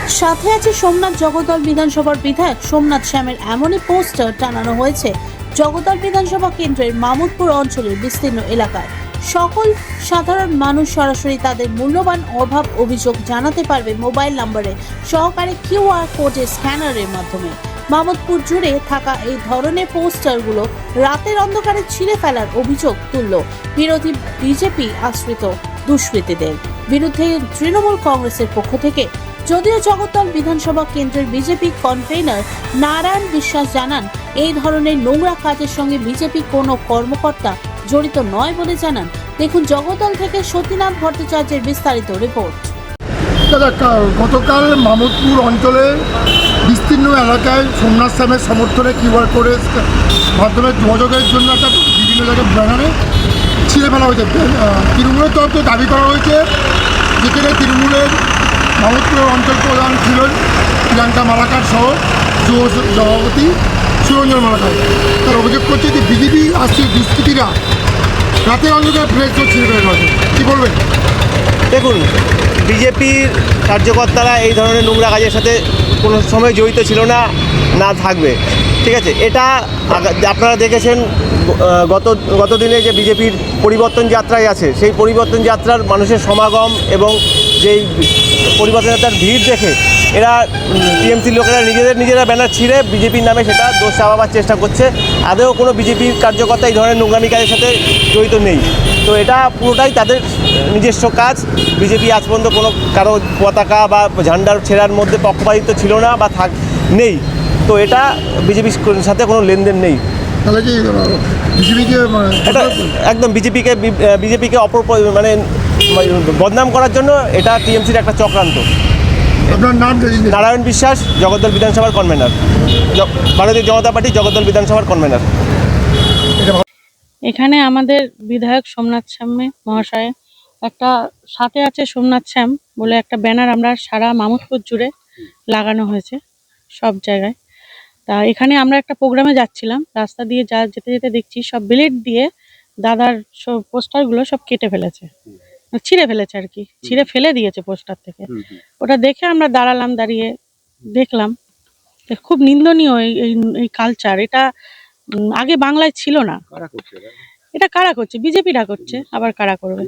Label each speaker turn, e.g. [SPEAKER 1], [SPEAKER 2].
[SPEAKER 1] সাথে আছে সোমনাথ জগদ্দল বিধানসভার বিধায়ক সোমনাথ শ্যামের এমনই পোস্টার টানানো হয়েছে জগদ্দল বিধানসভা কেন্দ্রের মামুদপুর অঞ্চলের বিস্তীর্ণ এলাকায়। সকল সাধারণ মানুষ সরাসরি তাদের মূল্যবান অভাব অভিযোগ জানাতে পারবে মোবাইল নম্বরে সহকারে কিউআর কোডের স্ক্যানারের মাধ্যমে। মামুদপুর জুড়ে থাকা এই ধরনের পোস্টারগুলো রাতের অন্ধকারে ছিঁড়ে ফেলার অভিযোগ তুলল বিরোধী বিজেপি আশ্রিত দুষ্কৃতীদের বিরুদ্ধে তৃণমূল কংগ্রেসের পক্ষ থেকে। যদিও জগদ্দল বিধানসভা কেন্দ্রের বিজেপি কনভেনর নারায়ণ বিশ্বাস জানান, এই ধরনের নোংরা কাজের সঙ্গে বিজেপি কোনো কর্মকর্তা জড়িত নয় বলে জানান। দেখুন জগদ্দল থেকে সতীনাথ ভট্টাচার্যের বিস্তারিত রিপোর্ট।
[SPEAKER 2] গতকাল মামুদপুর অঞ্চলের বিস্তীর্ণ এলাকায় সোমনাথ শ্যামের সমর্থনে কিউআর কোডের মাধ্যমে যোগাযোগের জন্য একটা বিভিন্ন জায়গায় ব্যানারে ছিঁড়ে ফেলা হয়েছে। তৃণমূলের তরফ থেকে দাবি করা হয়েছে, যেখানে তৃণমূলের মামুদপুরের অঞ্চল প্রধান ছিলেন প্রিয়াঙ্কা মালাকার সহ যুব সভাপতি সুরঞ্জন মালাকার। তার অভিযোগ করছে যে বিজেপি আসছে দুষ্কৃতীরা রাতের অন্ধকারে প্রেস ছিঁড়ে ফেলা হয়েছে। কী বলবেন?
[SPEAKER 3] দেখুন, বিজেপির কার্যকর্তারা এই ধরনের নোংরা কাজের সাথে কোনো সময় জড়িত ছিল না, না থাকবে। ঠিক আছে, এটা আপনারা দেখেছেন গত দিনে যে বিজেপির পরিবর্তন যাত্রায় আছে, সেই পরিবর্তন যাত্রার মানুষের সমাগম এবং যেই পরিবর্তন যাত্রার ভিড় দেখে এরা টিএমসির লোকেরা নিজেরা ব্যানার ছিঁড়ে বিজেপির নামে সেটা দোষ চাপাবার চেষ্টা করছে। আদৌ কোনো বিজেপির কার্যকর্তা এই ধরনের নোংরামি কাজের সাথে জড়িত নেই। তো এটা পুরোটাই তাদের নিজস্ব কাজ। বিজেপি আজ পর্যন্ত কোনো কারো পতাকা বা ঝান্ডার ছেঁড়ার মধ্যে পক্ষপাতিত্ব ছিল না বা নেই। তো এটা বিজেপির সাথে কোনো লেনদেন নেই।
[SPEAKER 2] তাহলে কি বিজেপিকে
[SPEAKER 3] এটা একদম বিজেপিকে মানে বদনাম করার জন্য এটা টিএমসির একটা চক্রান্ত।
[SPEAKER 2] আপনার নাম?
[SPEAKER 3] নারায়ণ বিশ্বাস, জগদ্দল বিধানসভার কনভেনর, ভারতীয় জনতা পার্টি জগদ্দল বিধানসভার কনভেনর।
[SPEAKER 4] এখানে আমাদের বিধায়ক সোমনাথ শ্যাম মহাশয় একটা সাথে আছে সোমনাথ শ্যাম বলে একটা ব্যানার আমরা সারা মামুদপুর জুড়ে লাগানো হয়েছে সব জায়গায়। তা এখানে আমরা একটা প্রোগ্রামে যাচ্ছিলাম, রাস্তা দিয়ে যেতে যেতে দেখছি সব ব্লেড দিয়ে দাদার সব পোস্টারগুলো সব কেটে ফেলেছে, ছিঁড়ে ফেলেছে আর কি, ছিঁড়ে ফেলে দিয়েছে পোস্টার থেকে। ওটা দেখে আমরা দাঁড়িয়ে দেখলাম। খুব নিন্দনীয় এই কালচার। এটা আগে বাংলায় ছিল না। এটা কারা করছে? বিজেপিরা করছে, আবার কারা করবে?